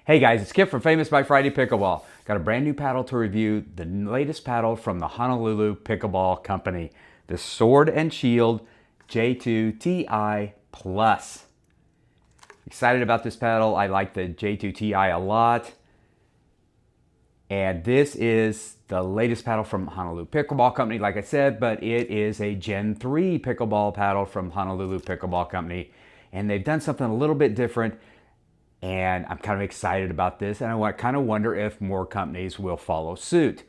Hey guys, it's Kip from Famous by Friday Pickleball. Got a brand new paddle to review, the latest paddle from the Honolulu Pickleball Company, the Sword and Shield J2Ti Plus. Excited about this paddle. I like the J2Ti a lot. And this is the latest paddle from Honolulu Pickleball Company, like I said, but it is a Gen 3 pickleball paddle from Honolulu Pickleball Company. And they've done something a little bit different. And I'm kind of excited about this, and I kind of wonder if more companies will follow suit.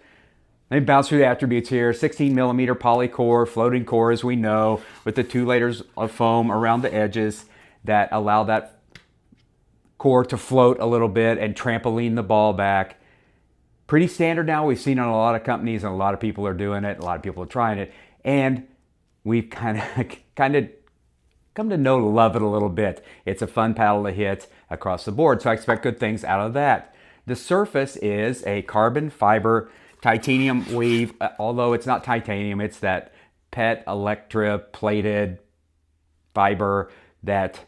Let me bounce through the attributes here. 16 millimeter poly core, floating core as we know, with the 2 layers of foam around the edges that allow that core to float a little bit and trampoline the ball back. Pretty standard now. We've seen it on a lot of companies, and a lot of people are doing it. A lot of people are trying it, and we've kind of come to know to love it a little bit. It's a fun paddle to hit across the board, so I expect good things out of that. The surface is a carbon fiber titanium weave, although it's not titanium, it's that PET Electra plated fiber that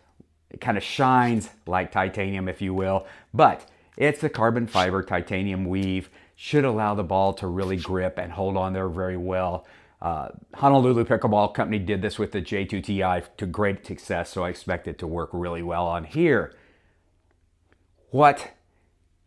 kind of shines like titanium, if you will, but it's a carbon fiber titanium weave. Should allow the ball to really grip and hold on there very well. Honolulu Pickleball Company did this with the J2Ti to great success, so I expect it to work really well on here. What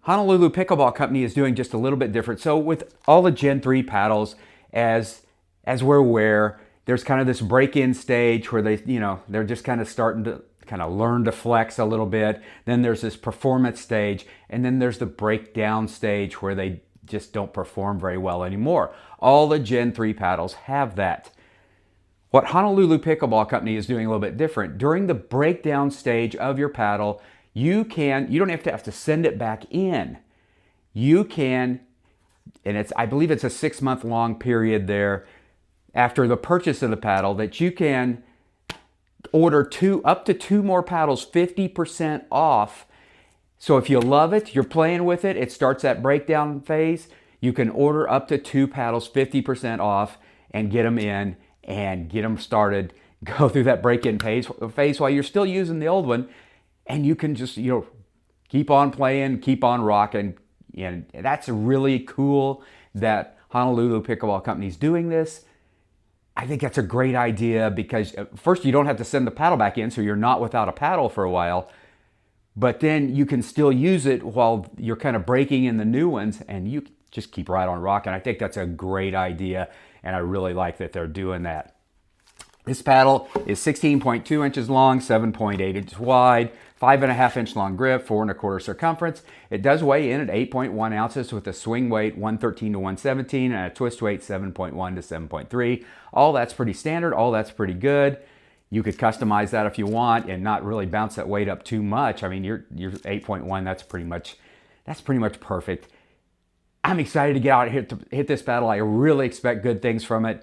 Honolulu Pickleball Company is doing just a little bit different. So with all the Gen 3 paddles, as we're aware, there's kind of this break-in stage where they're just kind of starting to kind of learn to flex a little bit. Then there's this performance stage, and then there's the breakdown stage where they just don't perform very well anymore. All the Gen 3 paddles have that. What Honolulu Pickleball Company is doing a little bit different. During the breakdown stage of your paddle, you don't have to send it back in. You can, and I believe it's a 6-month long period there after the purchase of the paddle, that you can order up to 2 more paddles 50% off. So if you love it, you're playing with it, it starts that breakdown phase, you can order up to 2 paddles 50% off and get them in and get them started, go through that break-in phase while you're still using the old one, and you can just, keep on playing, keep on rocking. And that's really cool that Honolulu Pickleball Company is doing this. I think that's a great idea because first, you don't have to send the paddle back in, so you're not without a paddle for a while. But then you can still use it while you're kind of breaking in the new ones, and you just keep right on rocking. I think that's a great idea, and I really like that they're doing that. This paddle is 16.2 inches long, 7.8 inches wide, 5.5 inch long grip, 4 1/4 circumference. It does weigh in at 8.1 ounces with a swing weight 113 to 117 and a twist weight 7.1 to 7.3. All that's pretty standard. All that's pretty good. You could customize that if you want and not really bounce that weight up too much. I mean, your 8.1, that's pretty much perfect. I'm excited to get out here to hit this paddle. I really expect good things from it.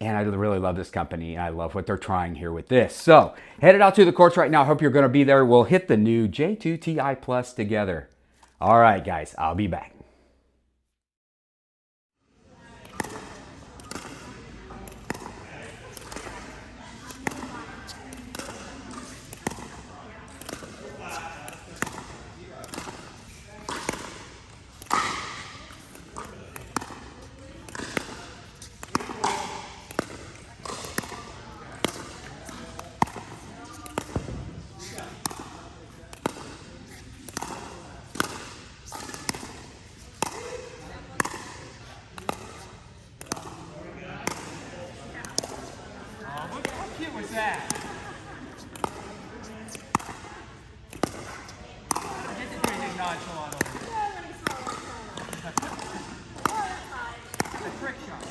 And I really love this company. I love what they're trying here with this. So, headed out to the courts right now. Hope you're going to be there. We'll hit the new J2Ti Plus together. All right, guys. I'll be back. How cute was that? Get the crazy nonchalant over here. It's a trick shot.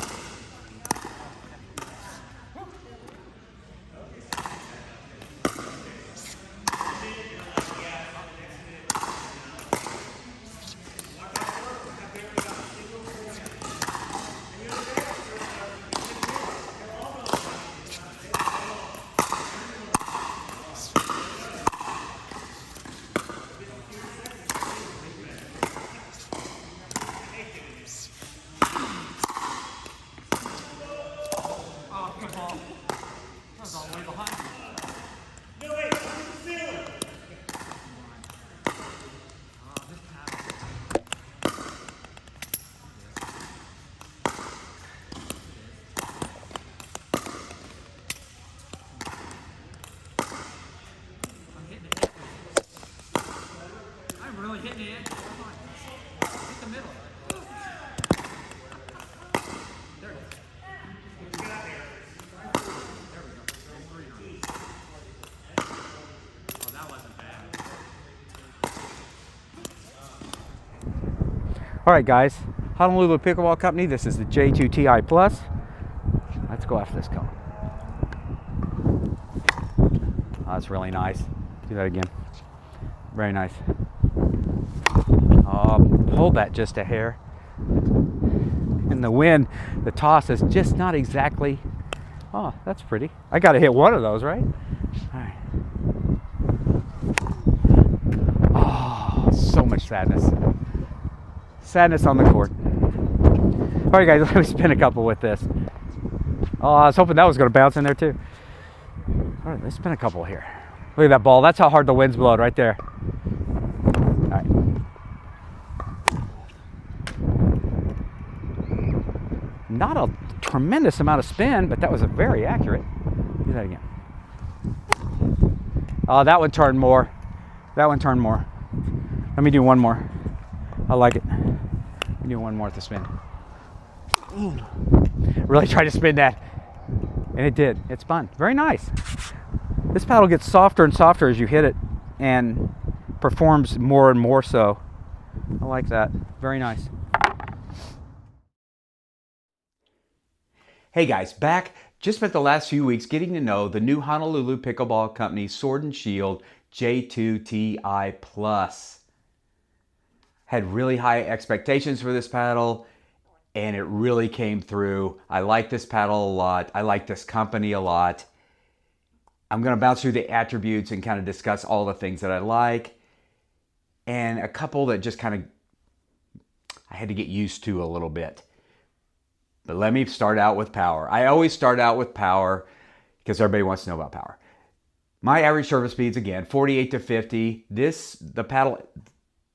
All right, guys, Honolulu Pickleball Company, this is the J2Ti Plus. Let's go after this cone. Oh, that's really nice. Do that again. Very nice. Hold that just a hair. And the wind, the toss is just not exactly. Oh, that's pretty. I got to hit one of those, right? All right. Oh, so much sadness. Sadness on the court. All right, guys, let me spin a couple with this. Oh, I was hoping that was going to bounce in there too. All right, let's spin a couple here. Look at that ball. That's how hard the wind's blowing right there. All right. Not a tremendous amount of spin, but that was a very accurate. Do that again. Oh, that one turned more. That one turned more. Let me do one more. I like it. Let me do one more at the spin. Really try to spin that. And it did. It spun. Very nice. This paddle gets softer and softer as you hit it and performs more and more so. I like that. Very nice. Hey guys, back. Just spent the last few weeks getting to know the new Honolulu Pickleball Company Sword and Shield J2Ti Plus. Had really high expectations for this paddle, and it really came through. I like this paddle a lot. I like this company a lot. I'm going to bounce through the attributes and kind of discuss all the things that I like, and a couple that just kind of I had to get used to a little bit. But let me start out with power. I always start out with power because everybody wants to know about power. My average service speeds, again, 48 to 50. The paddle,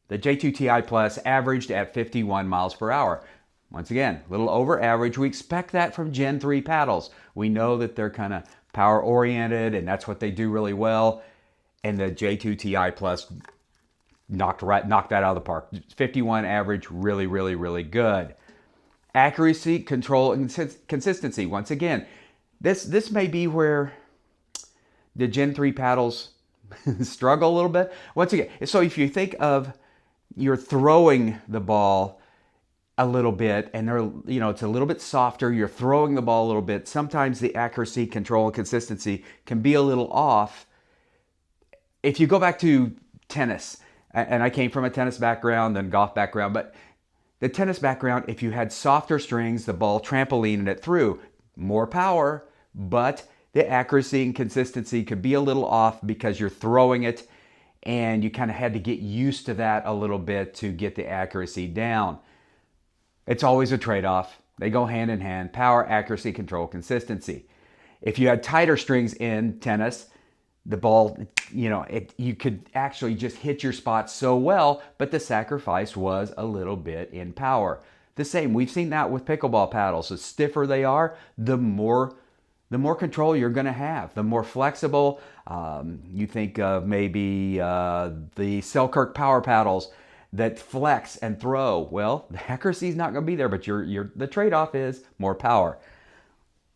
the J2Ti Plus, averaged at 51 miles per hour. Once again, a little over average. We expect that from Gen 3 paddles. We know that they're kind of power oriented and that's what they do really well. And the J2Ti Plus knocked that out of the park. 51 average, really, really, really good. Accuracy, control, and consistency. Once again, this may be where the Gen 3 paddles struggle a little bit. Once again, so if you think of you're throwing the ball a little bit and it's a little bit softer, you're throwing the ball a little bit, sometimes the accuracy, control, and consistency can be a little off. If you go back to tennis, and I came from a tennis background and golf background, but the tennis background, if you had softer strings, the ball trampolined it through. More power, but the accuracy and consistency could be a little off because you're throwing it and you kind of had to get used to that a little bit to get the accuracy down. It's always a trade-off. They go hand in hand. Power, accuracy, control, consistency. If you had tighter strings in tennis, the ball, you could actually just hit your spot so well, but the sacrifice was a little bit in power. The same, we've seen that with pickleball paddles. The stiffer they are, the more control you're going to have, the more flexible. You think of maybe the Selkirk power paddles that flex and throw. Well, the accuracy is not going to be there, but the trade-off is more power.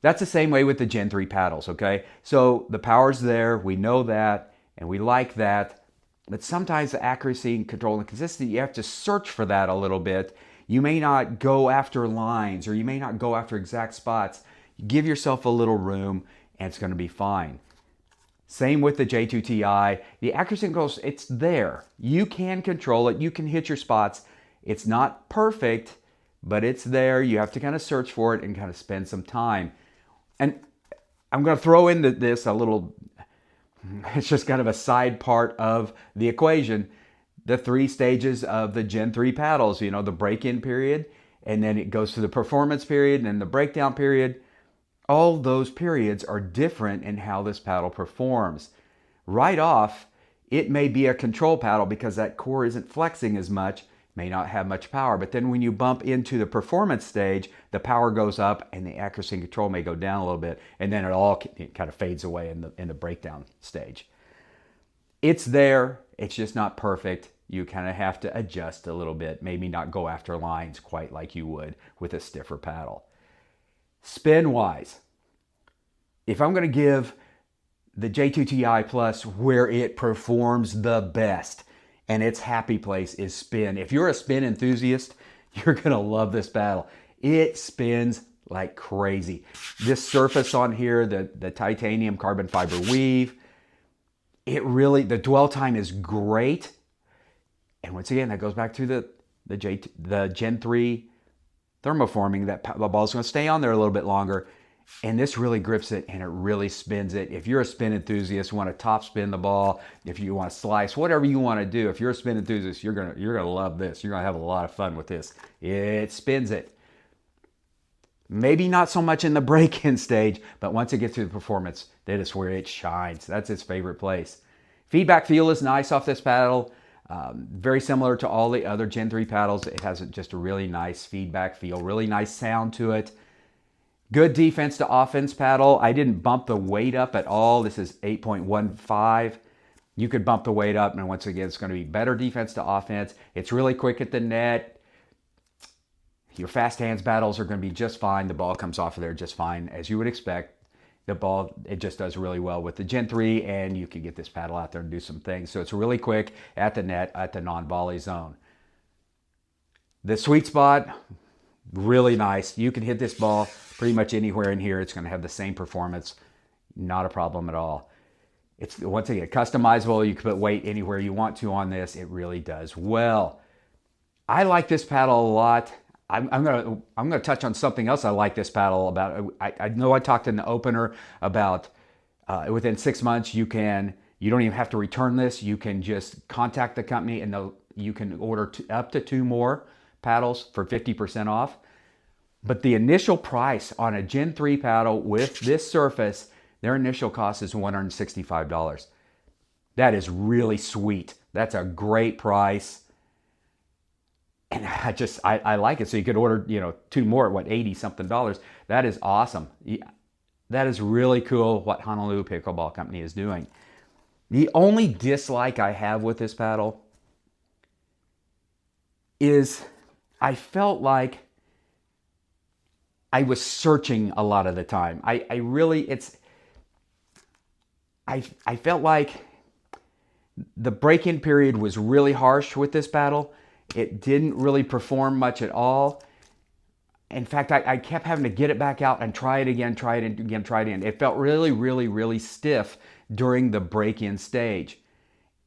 That's the same way with the Gen 3 paddles, okay? So the power's there, we know that, and we like that, but sometimes the accuracy and control and consistency, you have to search for that a little bit. You may not go after lines, or you may not go after exact spots. Give yourself a little room, and it's going to be fine. Same with the J2Ti. The accuracy and control, it's there. You can control it. You can hit your spots. It's not perfect, but it's there. You have to kind of search for it and kind of spend some time. And I'm going to throw into this a little, it's just kind of a side part of the equation. The 3 stages of the Gen 3 paddles, the break-in period, and then it goes to the performance period, and then the breakdown period. All those periods are different in how this paddle performs. Right off, it may be a control paddle because that core isn't flexing as much, may not have much power. But then when you bump into the performance stage, the power goes up and the accuracy and control may go down a little bit, and then it kind of fades away in the breakdown stage. It's there, it's just not perfect. You kind of have to adjust a little bit, maybe not go after lines quite like you would with a stiffer paddle. Spin-wise, if I'm going to give the J2Ti Plus where it performs the best, and its happy place is spin. If you're a spin enthusiast, You're gonna love this paddle. It spins like crazy. This surface on here, the titanium carbon fiber weave, it really, the dwell time is great. And once again, that goes back to the Gen 3 thermoforming, that the ball's gonna stay on there a little bit longer. And this really grips it and it really spins it. If you're a spin enthusiast, you want to top spin the ball, if you want to slice, whatever you want to do, if you're a spin enthusiast, you're gonna love this. You're gonna have a lot of fun with this. It spins it. Maybe not so much in the break-in stage, but once it gets to the performance, that is where it shines. That's its favorite place. Feedback feel is nice off this paddle. Very similar to all the other Gen 3 paddles. It has just a really nice feedback feel, really nice sound to it. Good defense to offense paddle. I didn't bump the weight up at all. This is 8.15. You could bump the weight up, and once again, it's going to be better defense to offense. It's really quick at the net. Your fast hands battles are going to be just fine. The ball comes off of there just fine, as you would expect. The ball, it just does really well with the Gen 3, and you can get this paddle out there and do some things. So it's really quick at the net, at the non-volley zone. The sweet spot, really nice. You can hit this ball pretty much anywhere in here. It's going to have the same performance. Not a problem at all. It's, once again, customizable. You can put weight anywhere you want to on this. It really does well. I like this paddle a lot. I'm gonna touch on something else I like this paddle about. I know I talked in the opener about within 6 months you don't even have to return this. You can just contact the company and you can order up to 2 more paddles for 50% off. But the initial price on a Gen 3 paddle with this surface, their initial cost is $165. That is really sweet. That's a great price. And I like it. So you could order, 2 more at what, $80 something. That is awesome. That is really cool what Honolulu Pickleball Company is doing. The only dislike I have with this paddle is I felt like I was searching a lot of the time. I felt like the break-in period was really harsh with this paddle. It didn't really perform much at all. In fact, I kept having to get it back out and try it again, try it again, try it again. It felt really, really, really stiff during the break-in stage.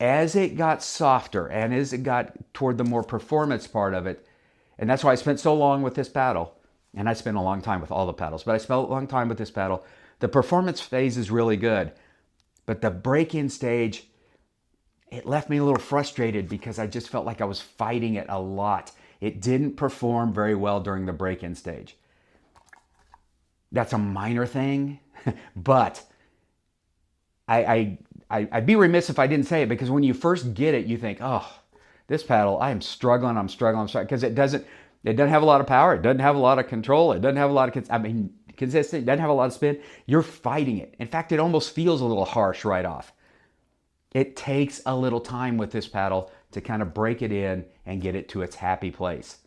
As it got softer and as it got toward the more performance part of it, and that's why I spent so long with this paddle, and I spent a long time with all the paddles, but I spent a long time with this paddle. The performance phase is really good, but the break-in stage, it left me a little frustrated because I just felt like I was fighting it a lot. It didn't perform very well during the break-in stage. That's a minor thing, but I'd be remiss if I didn't say it, because when you first get it, you think, oh, this paddle, I'm struggling, because it doesn't have a lot of power. It doesn't have a lot of control. It doesn't have a lot of, consistent. It doesn't have a lot of spin. You're fighting it. In fact, it almost feels a little harsh right off. It takes a little time with this paddle to kind of break it in and get it to its happy place.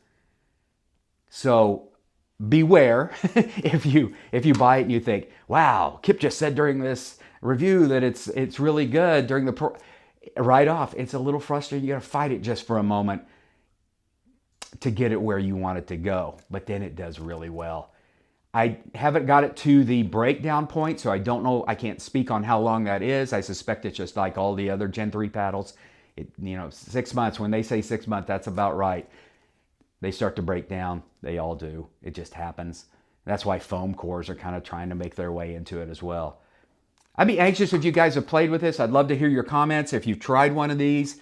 So beware if you buy it and you think, wow, Kip just said during this review that it's really good during the right off. It's a little frustrating. You got to fight it just for a moment to get it where you want it to go, but then it does really well. I haven't got it to the breakdown point, so I don't know. I can't speak on how long that is. I suspect it's just like all the other Gen 3 paddles. 6 months. When they say 6 months, that's about right. They start to break down. They all do. It just happens. That's why foam cores are kind of trying to make their way into it as well. I'd be anxious if you guys have played with this. I'd love to hear your comments if you've tried one of these.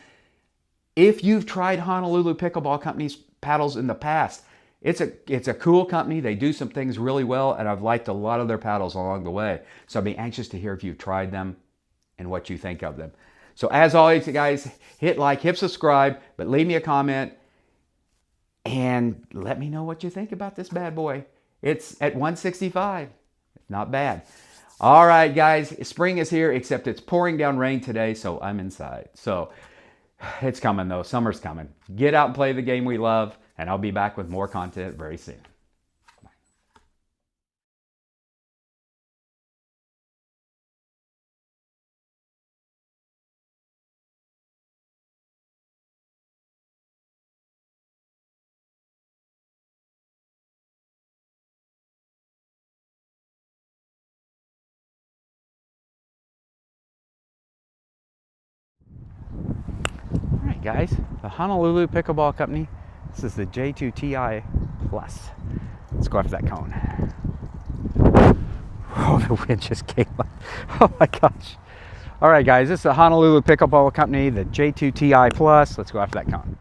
If you've tried Honolulu Pickleball Company's paddles in the past, it's a cool company. They do some things really well, and I've liked a lot of their paddles along the way. So I'd be anxious to hear if you've tried them and what you think of them. So as always, guys, hit like, hit subscribe, but leave me a comment and let me know what you think about this bad boy. It's at 165. It's not bad. All right, guys, spring is here, except it's pouring down rain today, so I'm inside. So it's coming, though. Summer's coming. Get out and play the game we love, and I'll be back with more content very soon. guys, the Honolulu Pickleball Company. This is the J2Ti Plus. Let's go after that cone. Oh, the wind just came up. Oh my gosh. All right, guys, this is the Honolulu Pickleball Company, the J2Ti Plus. Let's go after that cone.